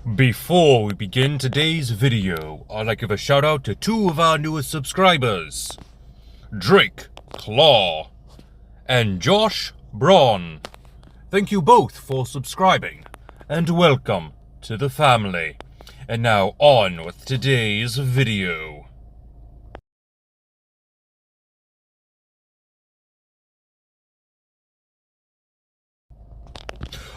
Before we begin today's video, I'd like to give a shout out to two of our newest subscribers, Drake Claw and Josh Braun. Thank you both for subscribing and welcome to the family. And now on with today's video.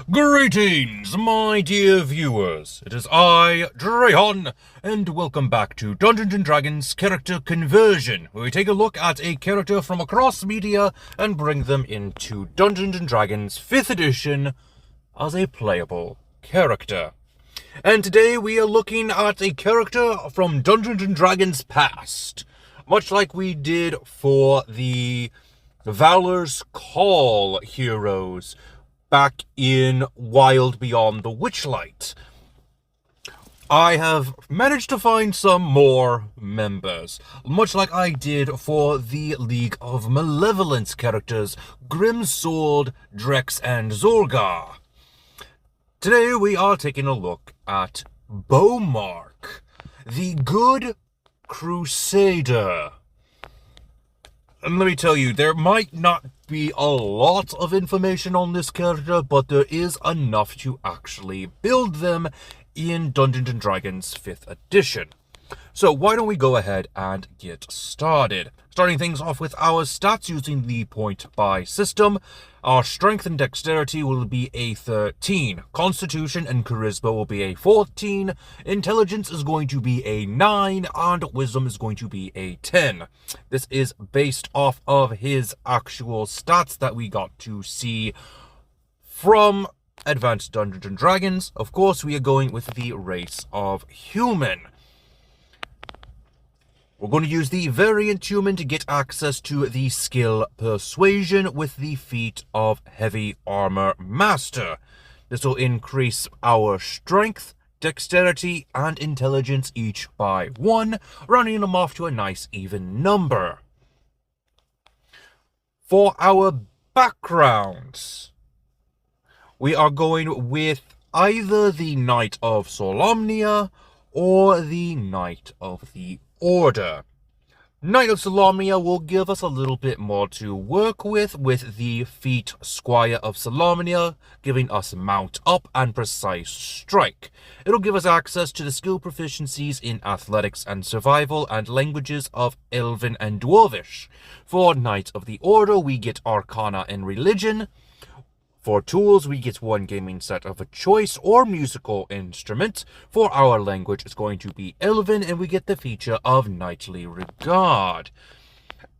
Greetings, my dear viewers. It is I, Drayhon, and welcome back to Dungeons & Dragons Character Conversion, where we take a look at a character from across media and bring them into Dungeons & Dragons 5th edition as a playable character. And today we are looking at a character from Dungeons & Dragons past, much like we did for the Valor's Call heroes back in Wild Beyond the Witchlight. I have managed to find some more members, much like I did for the League of Malevolence characters, Grimsword, Drex, and Zorgar. Today we are taking a look at Bowmarc, the good Crusader. And let me tell you, there might not be a lot of information on this character, but there is enough to actually build them in Dungeons & Dragons 5th edition. So why don't we go ahead and get started? Starting things off with our stats using the point buy system. Our strength and dexterity will be a 13. Constitution and charisma will be a 14. Intelligence is going to be a 9. And wisdom is going to be a 10. This is based off of his actual stats that we got to see from Advanced Dungeons & Dragons. Of course, we are going with the race of human. We're going to use the variant human to get access to the skill Persuasion with the feat of Heavy Armor Master. This will increase our strength, dexterity, and intelligence each by 1, rounding them off to a nice even number. For our backgrounds, we are going with either the Knight of Solamnia or the Knight of the Order. Knight of Solamnia will give us a little bit more to work with the feat Squire of Solamnia, giving us Mount Up and Precise Strike. It'll give us access to the skill proficiencies in Athletics and Survival and languages of Elven and Dwarvish. For Knight of the Order, we get Arcana and Religion. For tools, we get one gaming set of a choice or musical instrument. For our language, it's going to be Elven, and we get the feature of Knightly Regard.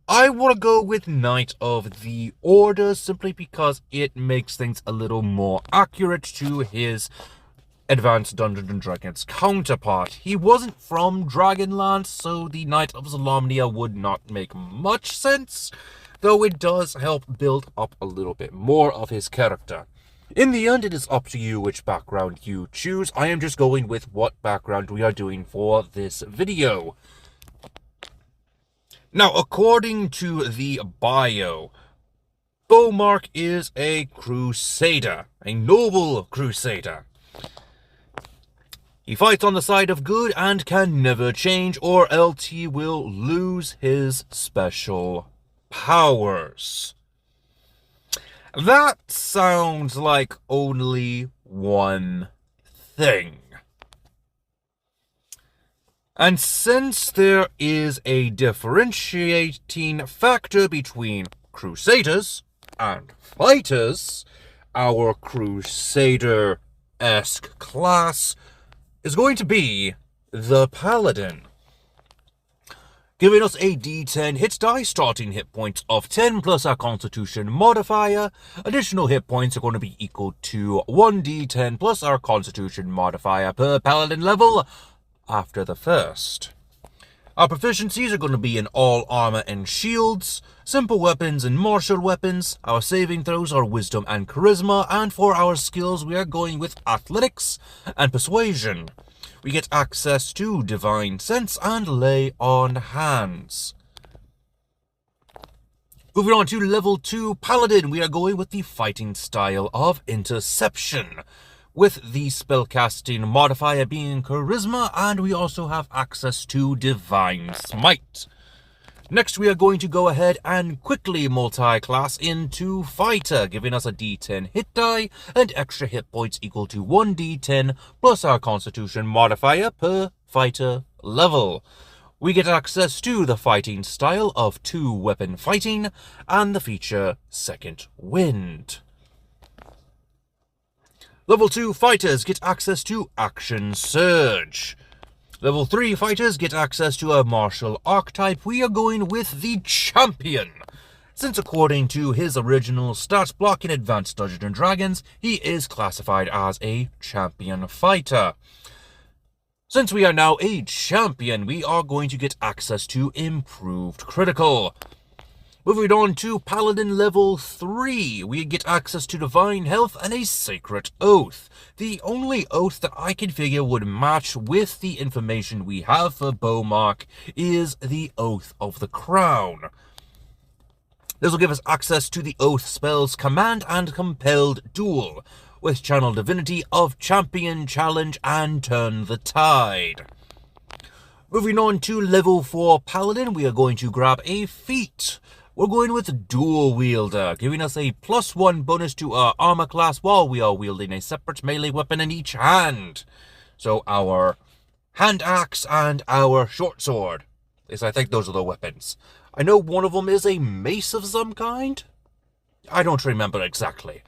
I want to go with Knight of the Order simply because it makes things a little more accurate to his Advanced Dungeons & Dragons counterpart. He wasn't from Dragonlance, so the Knight of Solamnia would not make much sense, though it does help build up a little bit more of his character. In the end, it is up to you which background you choose. I am just going with what background we are doing for this video. Now, according to the bio, Bowmarc is a Crusader, a noble Crusader. He fights on the side of good and can never change, or else he will lose his special powers. That sounds like only one thing. And since there is a differentiating factor between Crusaders and fighters, our Crusader-esque class is going to be the Paladin, giving us a d10 hit die, starting hit points of 10 plus our Constitution modifier. Additional hit points are going to be equal to 1d10 plus our Constitution modifier per Paladin level after the first. Our proficiencies are going to be in all armor and shields, simple weapons and martial weapons. Our saving throws are wisdom and charisma, and for our skills we are going with athletics and persuasion. We get access to Divine Sense and Lay on Hands. Moving on to level 2 Paladin, we are going with the fighting style of Interception, with the spellcasting modifier being Charisma, and we also have access to Divine Smite. Next, we are going to go ahead and quickly multi-class into Fighter, giving us a D10 hit die and extra hit points equal to 1d10 plus our Constitution modifier per Fighter level. We get access to the fighting style of 2-weapon fighting and the feature Second Wind. Level 2 fighters get access to Action Surge. Level 3 fighters get access to a martial archetype. We are going with the Champion, since according to his original stat block in Advanced Dungeons & Dragons, he is classified as a Champion fighter. Since we are now a Champion, we are going to get access to Improved Critical. Moving on to Paladin level 3, we get access to Divine Health and a Sacred Oath. The only oath that I can figure would match with the information we have for Bowmarc is the Oath of the Crown. This will give us access to the Oath spells Command and Compelled Duel, with Channel Divinity of Champion Challenge and Turn the Tide. Moving on to level 4 Paladin, we are going to grab a feat. We're going with Dual Wielder, giving us a +1 bonus to our armor class while we are wielding a separate melee weapon in each hand. So our hand axe and our short sword. At least I think those are the weapons. I know one of them is a mace of some kind. I don't remember exactly.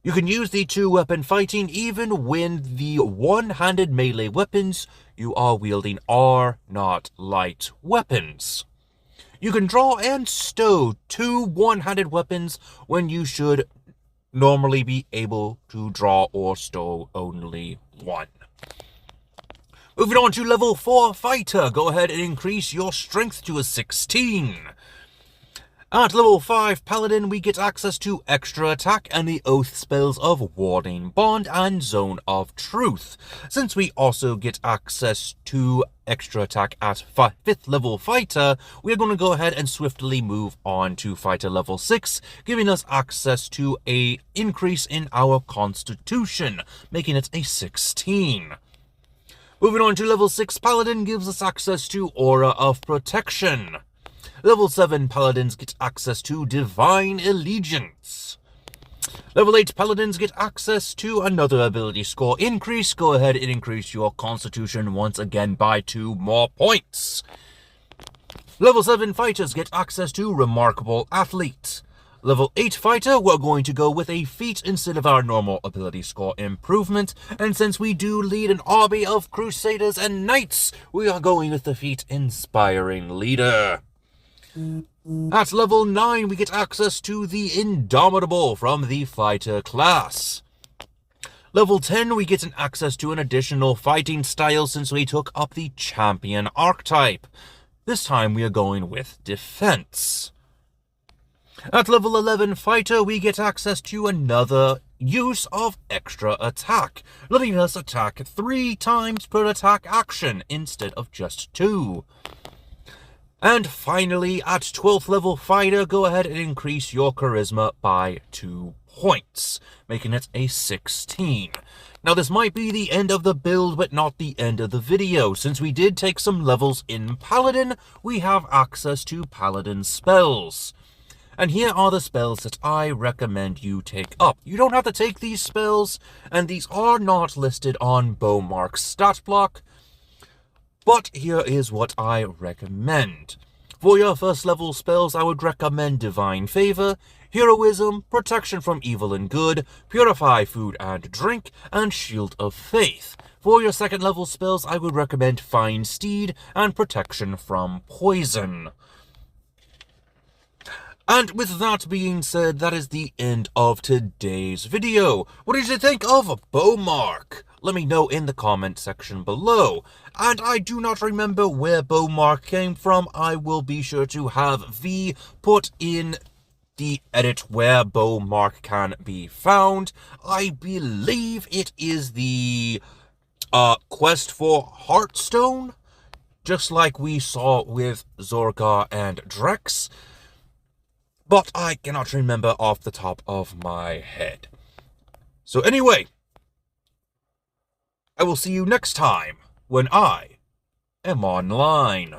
You can use the 2-weapon fighting even when the one-handed melee weapons you are wielding are not light weapons. You can draw and stow 2 one-handed weapons when you should normally be able to draw or stow only 1. Moving on to level 4 Fighter, go ahead and increase your strength to a 16. At level 5 Paladin, we get access to extra attack and the oath spells of Warding Bond and Zone of Truth. Since we also get access to extra attack at 5th level Fighter, we are going to go ahead and swiftly move on to Fighter level 6, giving us access to an increase in our Constitution, making it a 16. Moving on to level 6 Paladin gives us access to Aura of Protection. Level 7 Paladins get access to Divine Allegiance. Level 8 Paladins get access to another ability score increase. Go ahead and increase your Constitution once again by 2 more points. Level 7 Fighters get access to Remarkable Athlete. Level 8 Fighter, we're going to go with a feat instead of our normal ability score improvement. And since we do lead an army of Crusaders and Knights, we are going with the feat Inspiring Leader. At level 9, we get access to the Indomitable from the Fighter class. Level 10, we get access to an additional fighting style since we took up the Champion archetype. This time we are going with Defense. At level 11 Fighter, we get access to another use of extra attack, letting us attack 3 times per attack action instead of just 2. And finally, at 12th level Fighter, go ahead and increase your Charisma by 2 points, making it a 16. Now this might be the end of the build, but not the end of the video. Since we did take some levels in Paladin, we have access to Paladin spells. And here are the spells that I recommend you take up. You don't have to take these spells, and these are not listed on Bowmarc's stat block. But here is what I recommend. For your first level spells, I would recommend Divine Favor, Heroism, Protection from Evil and Good, Purify Food and Drink, and Shield of Faith. For your second level spells, I would recommend Fine Steed and Protection from Poison. And with that being said, that is the end of today's video. What did you think of Bowmarc? Let me know in the comment section below. And I do not remember where Bowmarc came from. I will be sure to have V put in the edit where Bowmarc can be found. I believe it is the quest for Heartstone, just like we saw with Zorga and Drex. But I cannot remember off the top of my head. So anyway, I will see you next time when I am online.